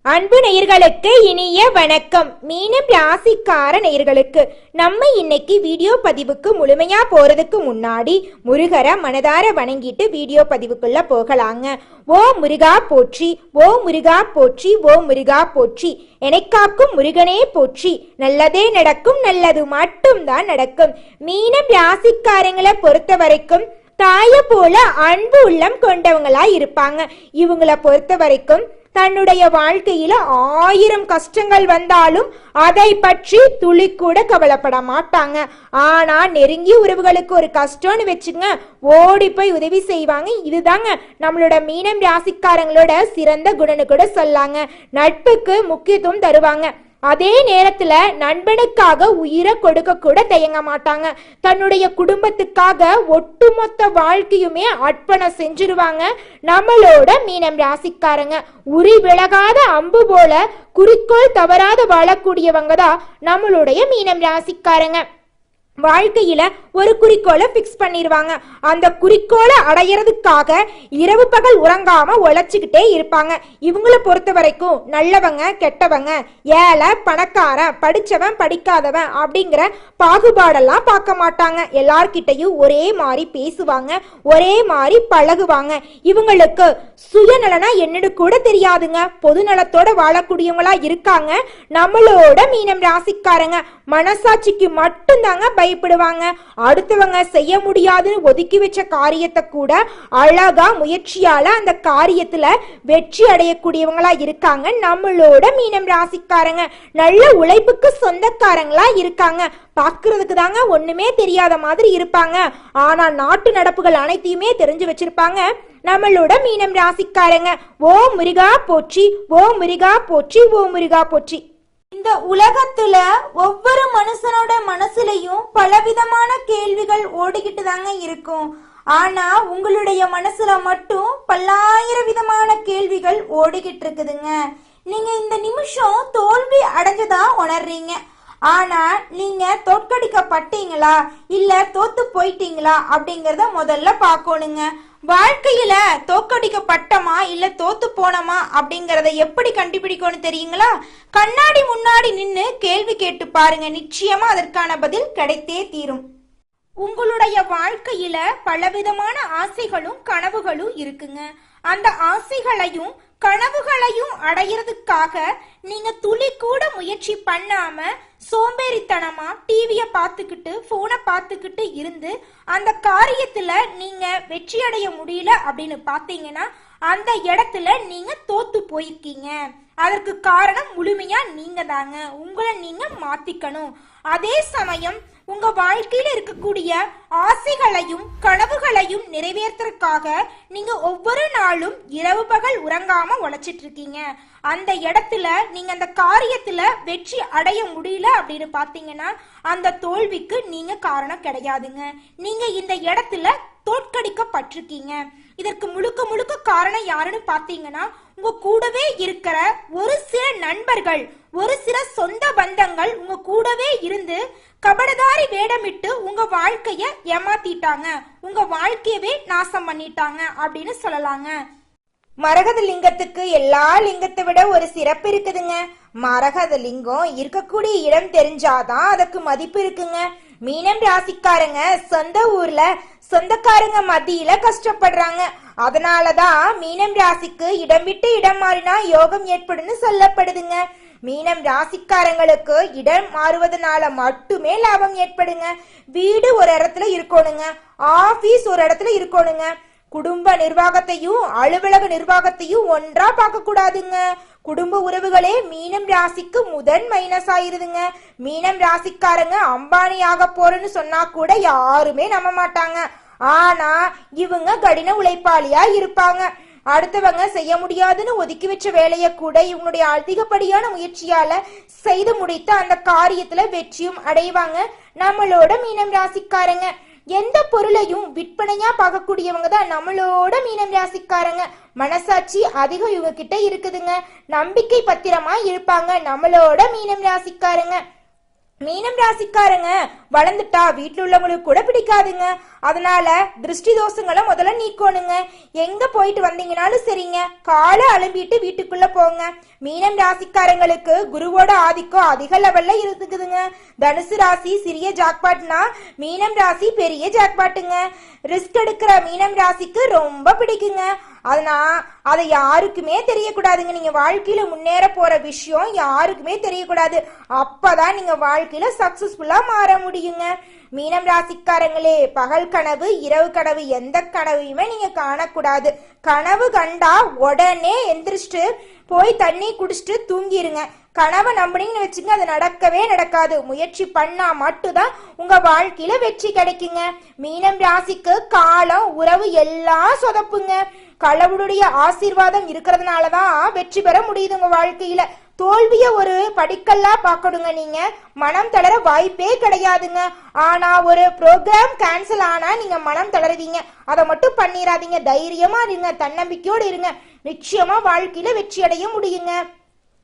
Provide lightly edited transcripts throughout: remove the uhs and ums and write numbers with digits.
அன்பு நேயர்களுக்கு இனிய வணக்கம். மீனம் ராசிக்கார நேயர்களுக்கு நம்ம இன்னைக்கு வீடியோ பதிவுக்கு முழுமையா போறதுக்கு முன்னாடி முருகரை மனதார வணங்கிட்டு வீடியோ பதிவுக்குள்ள போகலாங்க. ஓ முருகா போற்றி, ஓ முருகா போற்றி, ஓ முருகா போற்றி, எனக்காக்கும் முருகனே போற்றி, நல்லதே நடக்கும், நல்லது மட்டும்தான் நடக்கும். மீனம் ராசிக்காரங்களை பொறுத்த வரைக்கும் தாய போல அன்பு உள்ளம் கொண்டவங்களா இருப்பாங்க. இவங்களை பொறுத்த வரைக்கும் தன்னுடைய வாழ்க்கையில 1000 கஷ்டங்கள் வந்தாலும் அதை பற்றி துளி கூட கவலைப்பட மாட்டாங்க. ஆனா நெருங்கிய உறவுகளுக்கு ஒரு கஷ்டம்னு வச்சுங்க, ஓடி போய் உதவி செய்வாங்க. இதுதாங்க நம்மளோட மீனம் ராசிக்காரங்களோட சிறந்த குணம்னு கூட சொல்லாங்க. நட்புக்கு முக்கியத்துவம் தருவாங்க. அதே நேரத்துல நண்பனுக்காக உயிரை கொடுக்க கூட தயங்க மாட்டாங்க. தன்னுடைய குடும்பத்துக்காக ஒட்டுமொத்த வாழ்க்கையுமே அர்ப்பணம் செஞ்சிருவாங்க நம்மளோட மீனம் ராசிக்காரங்க. உரி விலகாத அம்பு போல குறிக்கோள் தவறாத வாழக்கூடியவங்க தான் நம்மளுடைய மீனம் ராசிக்காரங்க. வாழ்க்கையில ஒரு குறிக்கோளை பிக்ஸ் பண்ணிடுவாங்க. அந்த குறிக்கோளை அடையிறதுக்காக இரவு பகல் உறங்காம உழைச்சிக்கிட்டே இருப்பாங்க. இவங்களை பொறுத்த வரைக்கும் நல்லவங்க கெட்டவங்க, ஏழை பணக்காரன், படிச்சவன் படிக்காதவன் அப்படிங்கிற பாகுபாடெல்லாம் பார்க்க மாட்டாங்க. எல்லார்கிட்டையும் ஒரே மாதிரி பேசுவாங்க, ஒரே மாதிரி பழகுவாங்க. இவங்களுக்கு சுயநலனா என்னன்னு கூட தெரியாதுங்க. பொது நலத்தோட வாழக்கூடியவங்களா இருக்காங்க நம்மளோட மீனம் ராசிக்காரங்க. மனசாட்சிக்கு மட்டும்தாங்க பயப்படுவாங்க. அடுத்தவங்க செய்ய முடியாதுன்னு ஒதுக்கி வச்ச காரியத்தை கூட அழகா முயற்சியால அந்த காரியத்துல வெற்றி அடையக்கூடியவங்களா இருக்காங்க நம்மளோட மீனம் ராசிக்காரங்க. நல்ல உழைப்புக்கு சொந்தக்காரங்களா இருக்காங்க. பாக்குறதுக்கு தாங்க ஒண்ணுமே தெரியாத மாதிரி இருப்பாங்க. ஆனா நாட்டு நடப்புகள் அனைத்தையுமே தெரிஞ்சு வச்சிருப்பாங்க நம்மளோட மீனம் ராசிக்காரங்க. ஓ முருகா போற்றி, ஓ முருகா போற்றி, ஓ முருகா போற்றி. இந்த உலகத்துல ஒவ்வொரு மனுஷனோட மனசுலயும் பலவிதமான கேள்விகள் ஓடிக்கிட்டு தாங்க இருக்கும். ஆனா உங்களுடைய மனசுல மட்டும் பல்லாயிரம் விதமான கேள்விகள் ஓடிக்கிட்டு இருக்குதுங்க. நீங்க இந்த நிமிஷம் தோல்வி அடைஞ்சதா உணர்றீங்க. ஆனா நீங்க தோற்கடிக்கப்பட்டீங்களா இல்ல தோத்து போயிட்டீங்களா அப்படிங்கறத முதல்ல பாக்கணுங்க. வாழ்க்கையில தோற்கடிக்கப்பட்டமா இல்ல தோத்து போனமா அப்படிங்கறத எப்படி கண்டுபிடிக்கணும் தெரியுங்களா? கண்ணாடி முன்னாடி நின்னு கேள்வி கேட்டு பாருங்க, நிச்சயமா அதற்கான பதில் கிடைத்தே தீரும். உங்களுடைய வாழ்க்கையில பலவிதமான ஆசைகளும் கனவுகளும் இருக்குங்க. அந்த ஆசைகளையும் கனவுகளையும் அடையிறதுக்காக நீங்க துளி கூட முயற்சி பண்ணாம சோம்பேறித்தனமா டிவிய பார்த்துக்கிட்டு போனை பார்த்துக்கிட்டு இருந்து அந்த காரியத்துல நீங்க வெற்றி அடைய முடியல அப்படின்னு பாத்தீங்கன்னா அந்த இடத்துல நீங்க தோத்து போயிருக்கீங்க. அதற்கு காரணம் முழுமையா நீங்க தாங்க. உங்களை நீங்க மாத்திக்கணும். அதே சமயம் உங்க வாழ்க்கையில இருக்கக்கூடிய ஆசைகளையும் கனவுகளையும் நிறைவேற்றறதுக்காக நீங்க ஒவ்வொரு நாளும் இரவு பகல் உறங்காம உழைச்சிட்டு இருக்கீங்க. அந்த இடத்துல நீங்க அந்த காரியத்துல வெற்றி அடைய முடியல அப்படின்னு பாத்தீங்கன்னா அந்த தோல்விக்கு நீங்க காரணம் கிடையாதுங்க. நீங்க இந்த இடத்துல தோற்கடிக்கப்பட்டிருக்கீங்க. இதற்கு முழுக்க முழுக்க காரணம் யாருன்னு பாத்தீங்கன்னா உங்க கூடவே இருக்கிற ஒரு சில நண்பர்கள், ஒரு சில சொந்த பந்தங்கள் உங்க கூடவே இருந்து கபடதாரி வேடமிட்டு உங்க வாழ்க்கைய ஏமாத்திட்டாங்க, உங்க வாழ்க்கையவே நாசம் பண்ணிட்டாங்க அப்படின்னு சொல்லலாங்க. மரகத லிங்கத்துக்கு எல்லா லிங்கத்தை விட ஒரு சிறப்பு இருக்குதுங்க. மரகத லிங்கம் இருக்கக்கூடிய இடம் தெரிஞ்சாதான் அதுக்கு மதிப்பு இருக்குங்க. மீனம் ராசிக்காரங்க சொந்த ஊர்ல சொந்தக்காரங்க மத்தியில கஷ்டப்படுறாங்க. அதனாலதான் மீனம் ராசிக்கு இடம் விட்டு இடம் மாறினா யோகம் ஏற்படுன்னு சொல்லப்படுதுங்க. மீனம் ராசிக்காரங்களுக்கு இடம் மாறுவதனால மட்டுமே லாபம் ஏற்படுங்க. வீடு ஒரு இடத்துல இருக்கணுங்க, ஆபீஸ் ஒரு இடத்துல இருக்கணுங்க. குடும்ப நிர்வாகத்தையும் அலுவலக நிர்வாகத்தையும் ஒன்றா பார்க்க கூடாதுங்க. குடும்ப உறவுகளே மீனம் ராசிக்கு முதன் மைனஸ் ஆயிருதுங்க. மீனம் ராசிக்காரங்க அம்பானி ஆக போறேன்னு சொன்னா கூட யாருமே நம்ப மாட்டாங்க. ஆனா இவங்க கடின உழைப்பாளியா இருப்பாங்க. அடுத்தவங்க செய்ய முடியாதுன்னு ஒதுக்கி வச்ச வேலையை கூட இவங்களுடைய அதிகப்படியான முயற்சியால செய்து முடித்து அந்த காரியத்துல வெற்றியும் அடைவாங்க நம்மளோட மீனம் ராசிக்காரங்க. எந்த பொருளையும் விற்பனையா பார்க்கக்கூடியவங்க தான் நம்மளோட மீனம் ராசிக்காரங்க. மனசாட்சி அதிகம் இவங்க கிட்ட இருக்குதுங்க. நம்பிக்கை பத்திரமா இருப்பாங்க நம்மளோட மீனம் ராசிக்காரங்க. மீனம் ராசிக்காரங்க வளர்ந்துட்டா வீட்டுல உள்ளவங்களுக்கு கூட பிடிக்காதுங்க. அதனால திருஷ்டி தோஷங்களை முதல்ல நீக்கணுங்க. எங்க போயிட்டு வந்தீங்கனாலும் சரிங்க, காலை அலம்பிட்டு வீட்டுக்குள்ள போங்க. மீனம் ராசிக்காரங்களுக்கு குருவோட ஆதிக்கம் அதிக லெவல்ல இருக்குதுங்க. தனுசு ராசி சிறிய ஜாக்பாட்னா மீனம் ராசி பெரிய ஜாக்பாட்டுங்க. ரிஸ்க் எடுக்கிற மீனம் ராசிக்கு ரொம்ப பிடிக்குங்க. அதை யாருக்குமே தெரியக்கூடாதுங்க. நீங்க வாழ்க்கையில முன்னேற போற விஷயம் யாருக்குமே தெரியக்கூடாது. அப்பதான் நீங்க வாழ்க்கையில சக்சஸ்ஃபுல்லா மாற முடியுங்க. மீனம் ராசிக்காரங்களே, பகல் கனவு இரவு கனவு எந்த கனவையுமே நீங்க காணக்கூடாது. கனவு கண்டா உடனே எந்திரிச்சிட்டு போய் தண்ணி குடிச்சிட்டு தூங்கிருங்க. கனவை நம்பினீங்கன்னு வச்சுங்க, அது நடக்கவே நடக்காது. முயற்சி பண்ணா மட்டும்தான் உங்க வாழ்க்கையில வெற்றி கிடைக்குங்க. மீனம் ராசிக்கு காலம் உறவு எல்லாம் சொதப்புங்க. கடவுளுடைய ஆசீர்வாதம் இருக்கிறதுனாலதான் வெற்றி பெற முடியுது உங்க வாழ்க்கையில. தோல்விய ஒரு படிக்கல்லா பார்க்கணுங்க. நீங்க மனம் தளர வாய்ப்பே கிடையாதுங்க. ஆனா ஒரு ப்ரோக்ராம் கேன்சல் ஆனா நீங்க மனம் தளருவீங்க. அதை மட்டும் பண்ணிடாதீங்க. தைரியமா இருங்க, தன்னம்பிக்கையோடு இருங்க. நிச்சயமா வாழ்க்கையில வெற்றி அடைய முடியுங்க.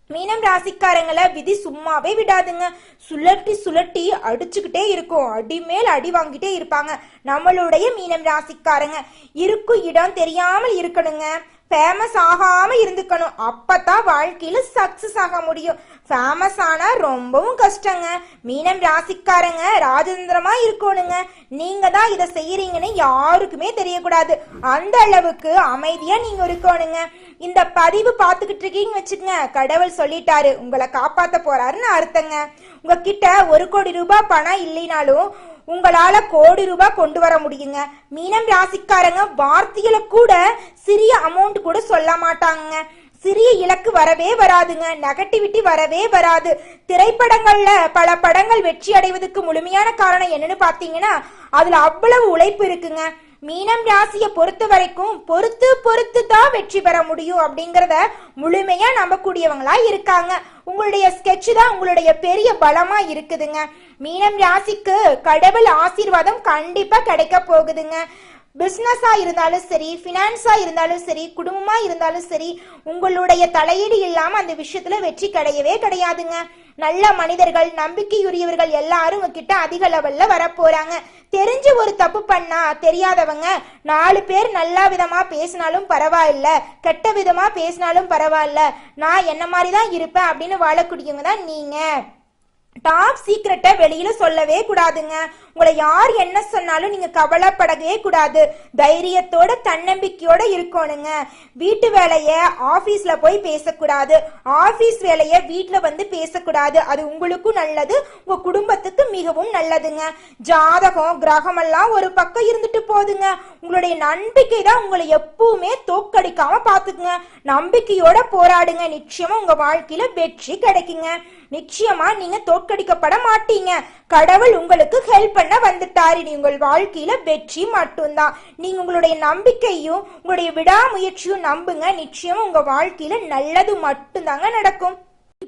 மீனம் ராசிக்காரங்களை விதி சும்மாவே விடாதுங்க. சுழட்டி சுழட்டி அடிச்சுக்கிட்டே இருக்கும். அடி மேல் அடி வாங்கிட்டே இருப்பாங்க நம்மளுடைய மீனம் ராசிக்காரங்க. இருக்கும் இடம் தெரியாமல் இருக்கணுங்க. ஃபேமஸ் ஆகாம இருந்துக்கணும். அப்பதான் வாழ்க்கையில சக்சஸ் ஆக முடியும். ஃபேமஸ் ஆனா ரொம்பவும் கஷ்டங்க. மீனம் ராசிக்காரங்க ராஜதந்திரமா இருக்கணுங்க. நீங்க தான் இதை செய்யறீங்கன்னு யாருக்குமே தெரியக்கூடாது. அந்த அளவுக்கு அமைதியா நீங்க இருக்கணுங்க. இந்த பதிவு பார்த்துக்கிட்டு இருக்கீங்கன்னு வச்சுக்கங்க, கடவுள் சொல்லிட்டாரு, உங்களை காப்பாத்த போறாருன்னு அர்த்தங்க. உங்ககிட்ட 1 கோடி ரூபாய் பணம் இல்லைனாலும் உங்களால கோடி ரூபாய் கொண்டு வர முடியுங்க. மீனம் ராசிக்காரங்க வார்த்தையில கூட சிறிய அமௌண்ட் கூட சொல்ல மாட்டாங்க. சிறிய இலக்கு வரவே வராதுங்க. நெகட்டிவிட்டி வரவே வராது. திரைப்படங்கள்ல பல படங்கள் வெற்றி அடைவதற்கு முழுமையான காரணம் என்னன்னு பாத்தீங்கன்னா, அதுல அவ்வளவு உழைப்பு இருக்குங்க. மீனம் ராசியை பொறுத்த வரைக்கும் பொறுத்து தான் வெற்றி பெற முடியும் அப்படிங்கறத முழுமையா நம்பக்கூடியவங்களா இருக்காங்க. உங்களுடைய ஸ்கெட்ச் தான் உங்களுடைய பெரிய பலமா இருக்குதுங்க. மீனம் ராசிக்கு கடவுள் ஆசீர்வாதம் கண்டிப்பா கிடைக்க போகுதுங்க. பிசினஸா இருந்தாலும் சரி, பினான்ஸா இருந்தாலும் சரி, குடும்பமா இருந்தாலும் சரி, உங்களுடைய தலையீடு இல்லாம அந்த விஷயத்துல வெற்றி கிடையவே கிடையாதுங்க. நல்ல மனிதர்கள், நம்பிக்கையுரியவர்கள் எல்லாரும் உங்ககிட்ட அதிக லெவல்ல வரப்போறாங்க. தெரிஞ்சு ஒரு தப்பு பண்ணா தெரியாதவங்க 4 பேர் நல்ல விதமா பேசினாலும் பரவாயில்ல, கெட்ட விதமா பேசினாலும் பரவாயில்ல, நான் என்ன மாதிரிதான் இருப்பேன் அப்படின்னு வாழக்கூடியவங்க தான் நீங்க. டாப் சீக்ரெட்டை வெளியில சொல்லவே கூடாதுங்க. உங்களை யார் என்ன சொன்னாலும் நீங்க கவலைப்படவே கூடாது. தைரியத்தோட தன்னம்பிக்கையோட இருக்கணுங்க. வீட்டு வேலைய ஆபீஸ்ல போய் பேசக்கூடாது. ஆபீஸ் வேலைய வீட்டுல வந்து பேசக்கூடாது. அது உங்களுக்கும் நல்லது, உங்க குடும்பத்துக்கு மிகவும் நல்லதுங்க. ஜாதகம் கிரகம் எல்லாம் ஒரு பக்கம் இருந்துட்டு போதுங்க. உங்களுடைய நம்பிக்கை தான் உங்களை எப்பவுமே தோக்கடிக்காம பாத்துக்குங்க. நம்பிக்கையோட போராடுங்க. நிச்சயமா உங்க வாழ்க்கையில வெற்றி கிடைக்குங்க. நிச்சயமா நீங்க தோற்கடிக்கப்பட மாட்டீங்க. கடவுள் உங்களுக்கு ஹெல்ப் பண்ண வந்துட்டாரு. உங்கள் வாழ்க்கையில வெற்றி மட்டும்தான். நீங்க உங்களுடைய நம்பிக்கையும் உங்களுடைய விடாமுயற்சியும் நம்புங்க. நிச்சயமா உங்க வாழ்க்கையில நல்லது மட்டும்தாங்க நடக்கும்.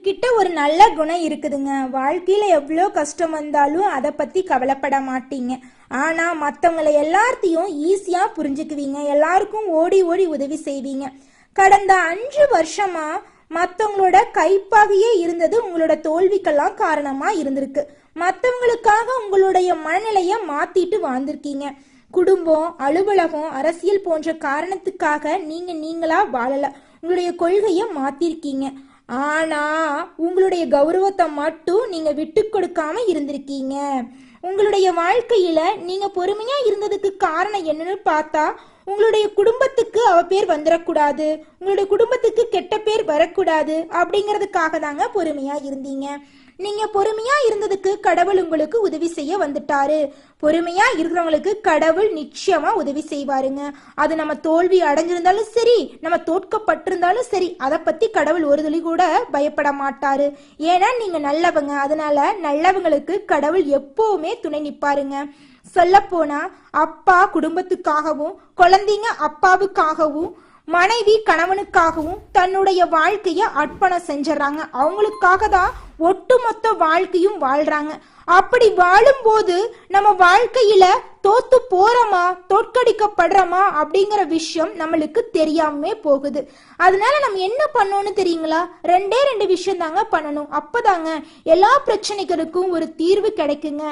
கிட்ட ஒரு நல்ல குணம் இருக்குதுங்க. வாழ்க்கையில எவ்வளோ கஷ்டம் வந்தாலும் அதை பத்தி கவலைப்பட மாட்டீங்க. ஆனா மற்றவங்களை எல்லாத்தையும் ஈஸியா புரிஞ்சுக்குவீங்க. எல்லாருக்கும் ஓடி ஓடி உதவி செய்வீங்க. கடந்த 5 வருஷமா மற்றவங்களோட கைப்பாகையே இருந்தது உங்களோட தோல்விக்கெல்லாம் காரணமா இருந்திருக்கு. மற்றவங்களுக்காக உங்களுடைய மனநிலைய மாத்திட்டு வாழ்ந்திருக்கீங்க. குடும்பம், அலுவலகம், அரசியல் போன்ற காரணத்துக்காக நீங்களா வாழல. உங்களுடைய கொள்கைய மாத்திருக்கீங்க. ஆனா உங்களுடைய கௌரவத்தை மட்டும் நீங்க விட்டு கொடுக்காம இருந்திருக்கீங்க. உங்களுடைய வாழ்க்கையில நீங்க பொறுமையா இருந்ததுக்கு காரணம் என்னன்னு பார்த்தா, உங்களுடைய குடும்பத்துக்கு அவ பேர் வந்துடக்கூடாது, உங்களுடைய குடும்பத்துக்கு கெட்ட பேர் வரக்கூடாது அப்படிங்கிறதுக்காக தாங்க பொறுமையா இருந்தீங்க. நீங்க பொறுமையா இருந்ததுக்கு கடவுள் உங்களுக்கு உதவி செய்ய வந்துட்டாரு. பொறுமையா இருக்கிறவங்களுக்கு கடவுள் நிச்சயமா உதவி செய்வாருங்க. அது நம்ம தோல்வி அடைஞ்சிருந்தாலும் சரி, நம்ம தோற்கப்பட்டிருந்தாலும் சரி, அதை பத்தி கடவுள் ஒரு துளி கூட பயப்பட மாட்டாரு. ஏன்னா நீங்க நல்லவங்க. அதனால நல்லவங்களுக்கு கடவுள் எப்பவுமே துணை நிப்பாருங்க. சொல்ல போனா அப்பா குடும்பத்துக்காகவும், குழந்தைங்க அப்பாவுக்காகவும், மனைவி கணவனுக்காகவும் தன்னுடைய வாழ்க்கைய அர்ப்பணம் செஞ்சிடறாங்க. அவங்களுக்காக தான் ஒட்டுமொத்த வாழ்க்கையும் வாழ்றாங்க. அப்படி வாழும்போது நம்ம வாழ்க்கையில தோத்து போறோமா, தோற்கடிக்கப்படுறோமா அப்படிங்கிற விஷயம் நம்மளுக்கு தெரியாம போகுது. அதனால நம்ம என்ன பண்ணோம்னு தெரியுங்களா? 2 விஷயம் தாங்க பண்ணணும். அப்பதாங்க எல்லா பிரச்சனைகளுக்கும் ஒரு தீர்வு கிடைக்குங்க.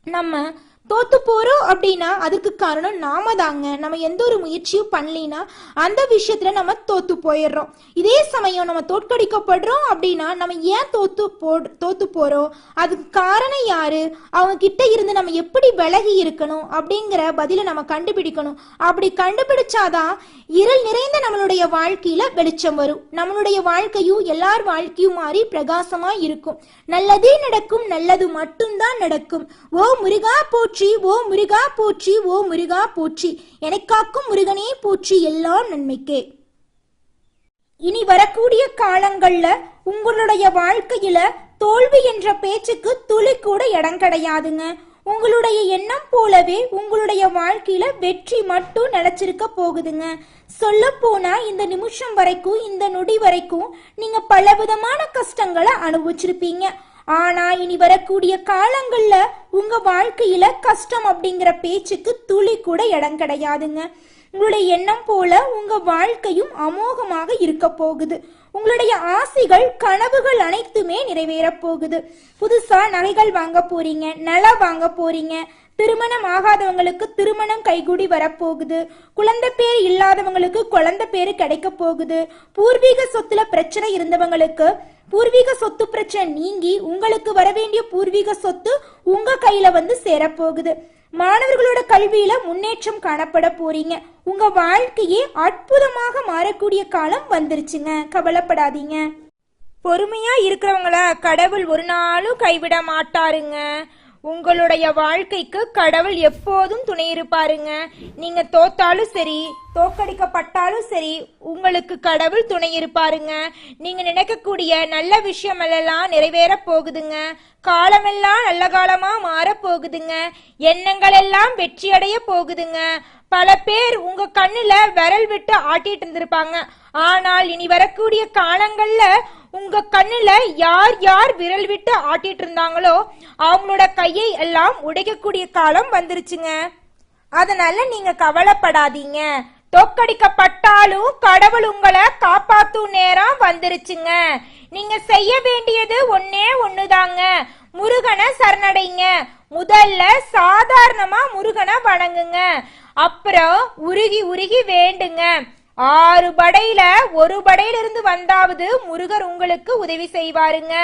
நம்ம தோத்து போறோம் அப்படின்னா அதுக்கு காரணம் நாம தாங்க. நம்ம எந்த ஒரு முயற்சியும் பண்ணலினா அந்த விஷயத்துல நம்ம தோத்து போயிடுறோம். இதே சமயம் நம்ம தோற்கடிக்கப்படுறோம் அப்படின்னா நம்ம ஏன் தோத்து போறோம், அதுக்கு காரணம் யாரு, அவங்க கிட்ட இருந்து நம்ம எப்படி விலகி இருக்கணும் அப்படிங்கிற பதில நம்ம கண்டுபிடிக்கணும். அப்படி கண்டுபிடிச்சாதான் இருள் நிறைந்த நம்மளுடைய வாழ்க்கையில வெளிச்சம் வரும். நம்மளுடைய வாழ்க்கையும் எல்லார் வாழ்க்கையும் மாறி பிரகாசமா இருக்கும். நல்லதே நடக்கும், நல்லது மட்டும்தான் நடக்கும். ஓ முருகா போற்றி, ஓ முருகா போற்றி, ஓ முருகா போற்றி, எனக்காக்கும் முருகனே போற்றி, எல்லாம் நன்மைக்கே. இனி வரக்கூடிய காலங்கள்ல உங்களுடைய வாழ்க்கையில தோல்வி என்ற பேச்சுக்கு துளி கூட இடம் கிடையாதுங்க. உங்களுடைய எண்ணம் போலவே உங்களுடைய வாழ்க்கையில வெற்றி மட்டும் நிலைச்சிருக்க போகுதுங்க. சொல்ல போனா இந்த நிமிஷம் வரைக்கும், இந்த நொடி வரைக்கும் நீங்க பலவிதமான கஷ்டங்களை அனுபவிச்சிருப்பீங்க. ஆனா இனி வரக்கூடிய காலங்கள்ல உங்க வாழ்க்கையில கஷ்டம் அப்படிங்கிற பேச்சுக்கு துளி கூட இடம் கிடையாதுங்க. உங்களுடைய எண்ணம் போல உங்க வாழ்க்கையும் அமோகமாக இருக்க போகுது. உங்களுடைய ஆசைகள், கனவுகள் அனைத்துமே நிறைவேற போகுது. புதுசா நகைகள் வாங்க போறீங்க, நிலம் வாங்க போறீங்க. திருமணம் ஆகாதவங்களுக்கு திருமணம் கைகூடி வரப்போகுது. குழந்தை பேர் இல்லாதவங்களுக்கு குழந்தை பேரு கிடைக்க போகுது. பூர்வீக சொத்துல பிரச்சனை இருந்தவங்களுக்கு பூர்வீக சொத்து பிரச்சனை நீங்கி உங்களுக்கு வர வேண்டிய பூர்வீக சொத்து உங்க கையில வந்து சேரப்போகுது. மாணவர்களோட கல்வியில முன்னேற்றம் காணப்பட போறீங்க. உங்க வாழ்க்கையே அற்புதமாக மாறக்கூடிய காலம் வந்துருச்சுங்க. கவலைப்படாதீங்க. பொறுமையா இருக்கிறவங்கள கடவுள் ஒரு நாளும் கைவிட மாட்டாருங்க. உங்களுடைய வாழ்க்கைக்கு கடவுள் எப்போதும் துணை இருப்பாருங்க. நீங்க தோத்தாலும் சரி, தோக்கடிக்கப்பட்டாலும் சரி, உங்களுக்கு கடவுள் துணை இருப்பாருங்க. நீங்க நினைக்கக்கூடிய நல்ல விஷயம் எல்லாம் நிறைவேற போகுதுங்க. காலமெல்லாம் நல்ல காலமா மாற போகுதுங்க. எண்ணங்கள் எல்லாம் வெற்றி அடைய போகுதுங்க. பல பேர் உங்க கண்ணுல விரல் விட்டு ஆட்டிட்டு இருந்திருப்பாங்க. ஆனால் இனி வரக்கூடிய காலங்கள்ல உங்க கண்ணுல யார் யார் விரல் விட்டு ஆட்டிட்டு இருந்தாங்களோ அவங்களோட கையை எல்லாம் உடைக்கக்கூடிய காலம் வந்துருச்சுங்க. அதனால நீங்க கவலைப்படாதீங்க. தோக்கடிக்கப்பட்டாலும் கடவுள் உங்களை காப்பாத்தும் நேரம் வந்துருச்சுங்க. நீங்க செய்ய வேண்டியது ஒன்னே ஒண்ணுதாங்க. முருகனை சரணடைங்க. முதல்ல சாதாரணமா முருகனை வணங்குங்க. அப்புறம் உருகி உருகி வேண்டுங்க. 6 படையில ஒரு படையிலிருந்து வந்தாவது முருகர் உங்களுக்கு உதவி செய்வாருங்க.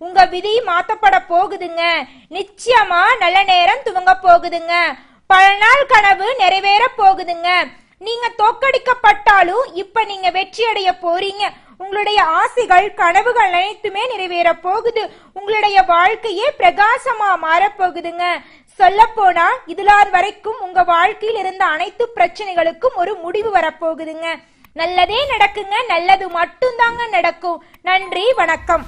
உங்க விதி மாத்தப்பட போகுதுங்க. நிச்சயமா நல்ல நேரம் துவங்க போகுதுங்க. பல நாள் கனவு நிறைவேற போகுதுங்க. நீங்க தோக்கடிக்கப்பட்டாலும் இப்ப நீங்க வெற்றி அடைய போறீங்க. உங்களுடைய ஆசைகள், கனவுகள் அனைத்துமே நிறைவேற போகுது. உங்களுடைய வாழ்க்கையே பிரகாசமா மாறப்போகுதுங்க. சொல்ல போனா இதுலார் வரைக்கும் உங்க வாழ்க்கையில் இருந்த அனைத்து பிரச்சனைகளுக்கும் ஒரு முடிவு வரப்போகுதுங்க. நல்லதே நடக்குங்க. நல்லது மட்டும்தாங்க நடக்கும். நன்றி, வணக்கம்.